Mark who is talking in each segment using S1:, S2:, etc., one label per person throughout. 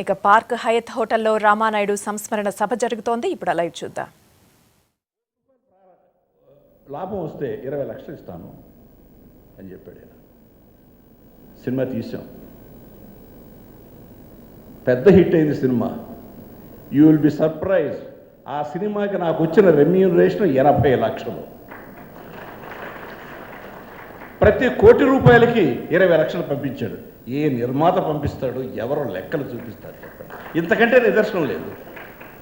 S1: ఇక పార్క్ హయత్ హోటల్లో రామానాయుడు సంస్మరణ సభ జరుగుతోంది. ఇప్పుడు లైవ్ చూద్దాం.
S2: లాభం వస్తే 20 లక్షలు ఇస్తాను అని చెప్పాడు ఆయన. సినిమా తీసాం, పెద్ద హిట్ అయింది cinema. You will be surprise, ఆ సినిమాకి నాకు వచ్చిన రెమ్యూనరేషన్ 80 లక్షలు. ప్రతి కోటి రూపాయలకి 20 లక్షలు పంపించాడు. ఏ నిర్మాత పంపిస్తాడు? ఎవరో లెక్కలు చూపిస్తారు చెప్పండి. ఇంతకంటే నిదర్శనం లేదు.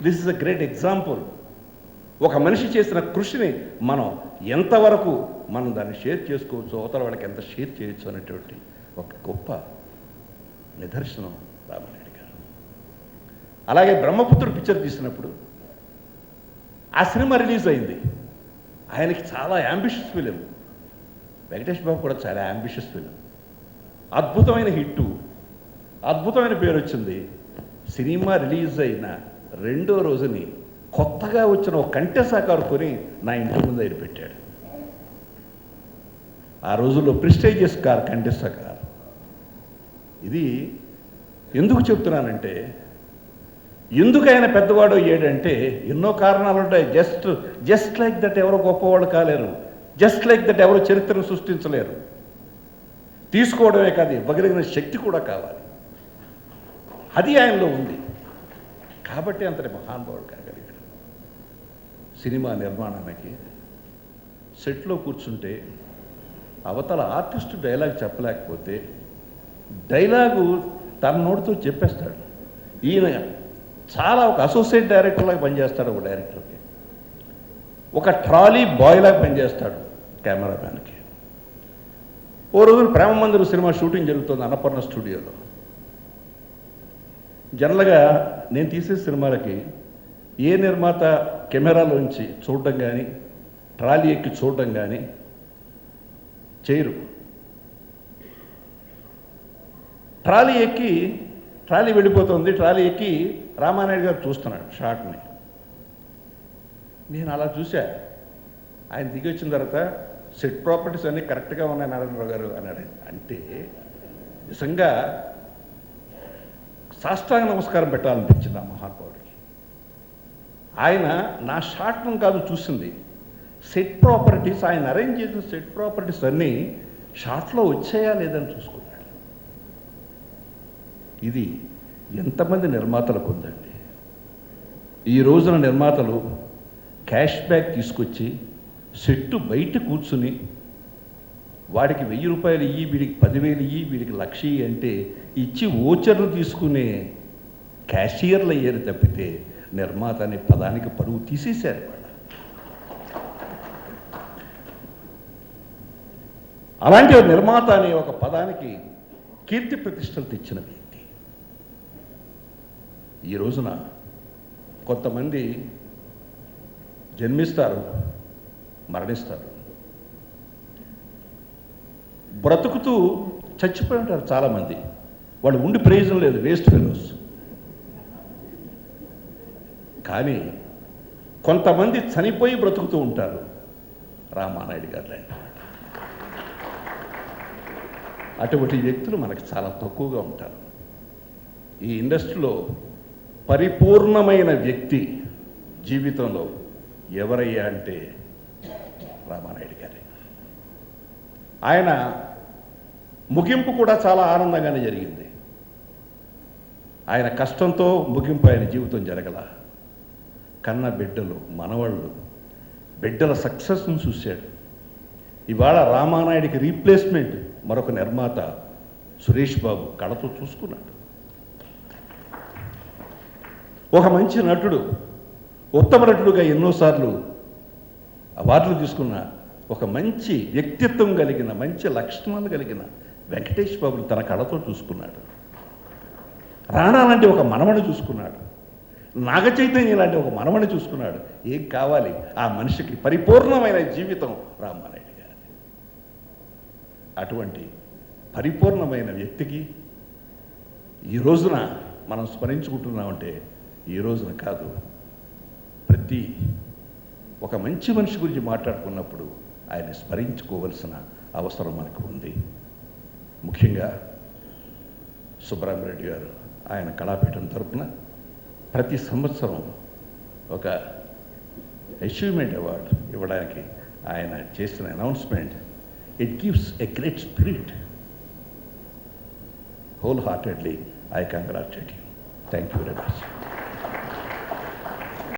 S2: This is a great example. ఒక మనిషి చేసిన కృషిని మనం ఎంతవరకు మనం దాన్ని షేర్ చేసుకోవచ్చు, అవతల వాళ్ళకి ఎంత షేర్ చేయొచ్చు అనేటువంటి ఒక గొప్ప నిదర్శనం రామానాయుడు గారు. అలాగే బ్రహ్మపుత్రుడు పిక్చర్ తీసినప్పుడు ఆ సినిమా రిలీజ్ అయింది. ఆయనకి చాలా యాంబిషియస్ ఫిలిం. వెంకటేష్ బాబు కూడా చాలా యాంబిషియస్ ఫిలిం. అద్భుతమైన హిట్టు, అద్భుతమైన పేరు వచ్చింది. సినిమా రిలీజ్ అయిన రెండో రోజుని కొత్తగా వచ్చిన ఒక కంటెసా కారు కొని నా ఇంటి ముందు దగ్గర పెట్టాడు. ఆ రోజుల్లో ప్రెస్టీజియస్ కార్ కంటెసా కార్. ఇది ఎందుకు చెప్తున్నానంటే, ఎందుకు ఆయన పెద్దవాడు అయ్యాడంటే ఎన్నో కారణాలు ఉంటాయి. జస్ట్ లైక్ దట్ ఎవరో గొప్పవాళ్ళు కాలేరు. జస్ట్ లైక్ దట్ ఎవరు చరిత్రను సృష్టించలేరు. తీసుకోవడమే కాదు, ఇవ్వగలిగిన శక్తి కూడా కావాలి. అది ఆయనలో ఉంది కాబట్టి అంతటి మహానుభావుడు కాగలిగాడు. సినిమా నిర్మాణానికి సెట్లో కూర్చుంటే అవతల ఆర్టిస్టు డైలాగ్ చెప్పలేకపోతే డైలాగు తన నోటితో చెప్పేస్తాడు. ఈయన చాలా ఒక అసోసియేట్ డైరెక్టర్లాగా పనిచేస్తాడు. ఒక డైరెక్టర్కి ఒక ట్రాలీ బాయ్లాగా పనిచేస్తాడు కెమెరామ్యాన్కి. ఓ రోజున ప్రేమ మందిరం సినిమా షూటింగ్ జరుగుతుంది అన్నపూర్ణ స్టూడియోలో. జనరల్గా నేను తీసే సినిమాలకి ఏ నిర్మాత కెమెరాలోంచి చూడడం కానీ ట్రాలీ ఎక్కి చూడడం కానీ చేయరు. ట్రాలీ వెళ్ళిపోతుంది. ట్రాలీ ఎక్కి రామానాయుడు గారు చూస్తున్నాడు షాట్ని. నేను అలా చూశా. ఆయన దిగి వచ్చిన తర్వాత సెట్ ప్రాపర్టీస్ అన్నీ కరెక్ట్గా ఉన్నాయి నారాయణరావు గారు అన్నాడు. అంటే నిజంగా సాష్టాంగ నమస్కారం పెట్టాలనిపించింది ఆ మహానుభావుడికి. ఆయన నా షాట్ను కాదు చూసింది, సెట్ ప్రాపర్టీస్, ఆయన అరేంజ్ చేసిన సెట్ ప్రాపర్టీస్ అన్నీ షాట్లో వచ్చాయా లేదని చూసుకున్నాడు. ఇది ఎంతమంది నిర్మాతలకు ఉందండి. ఈ రోజున నిర్మాతలు క్యాష్ బ్యాక్ తీసుకొచ్చి సెట్టు బయట కూర్చుని వాడికి 1000 రూపాయలు ఇయ్యి, వీడికి 10,000 ఇయ్యి, వీడికి 1,00,000 ఇయ్యి అంటే ఇచ్చి ఓచర్లు తీసుకునే క్యాషియర్లు అయ్యారు తప్పితే నిర్మాత అనే పదానికి పరువు తీసేశారు వాళ్ళు. అలాంటి నిర్మాత అనే ఒక పదానికి కీర్తి ప్రతిష్టలు తెచ్చిన వ్యక్తి. ఈ రోజున కొంతమంది జన్మిస్తారు, మరణిస్తారు, బ్రతుకుతూ చచ్చిపోయి ఉంటారు చాలామంది. వాళ్ళు ఉండి ప్రయోజనం లేదు, వేస్ట్ ఫెలోస్. కానీ కొంతమంది చనిపోయి బ్రతుకుతూ ఉంటారు. రామానాయుడు గారు లాంటి అటువంటి వ్యక్తులు మనకు చాలా తక్కువగా ఉంటారు. ఈ ఇండస్ట్రీలో పరిపూర్ణమైన వ్యక్తి జీవితంలో ఎవరయ్యా అంటే రామానాయుడు గారే. ఆయన ముగింపు కూడా చాలా ఆనందంగానే జరిగింది. ఆయన కష్టంతో ముగింపు ఆయన జీవితం జరగల. కన్న బిడ్డలు, మనవాళ్ళు, బిడ్డల సక్సెస్ను చూశాడు. ఇవాళ రామానాయుడికి రీప్లేస్మెంట్ మరొక నిర్మాత సురేష్ బాబు కళతో చూసుకున్నాడు. ఒక మంచి నటుడు, ఉత్తమ నటుడుగా ఎన్నోసార్లు అవార్డులు తీసుకున్న ఒక మంచి వ్యక్తిత్వం కలిగిన, మంచి లక్షణాలు కలిగిన వెంకటేష్ బాబుని తన కళతో చూసుకున్నాడు. రాణా లాంటి ఒక మనవని చూసుకున్నాడు. నాగ చైతన్య లాంటి ఒక మనవని చూసుకున్నాడు. ఏం కావాలి ఆ మనిషికి? పరిపూర్ణమైన జీవితం రామానాయుడు గారి. అటువంటి పరిపూర్ణమైన వ్యక్తికి ఈ రోజున మనం స్మరించుకుంటున్నామంటే ఈ రోజున కాదు, ప్రతి ఒక మంచి మనిషి గురించి మాట్లాడుకున్నప్పుడు ఆయన స్మరించుకోవలసిన అవసరం మనకు ఉంది. ముఖ్యంగా సుబ్రహ్మరెడ్డి గారు ఆయన కళాపీఠం తరపున ప్రతి సంవత్సరం ఒక అచీవ్మెంట్ అవార్డు ఇవ్వడానికి ఆయన చేసిన announcement, it gives a great spirit. Whole heartedly I congratulate you. Thank you very much.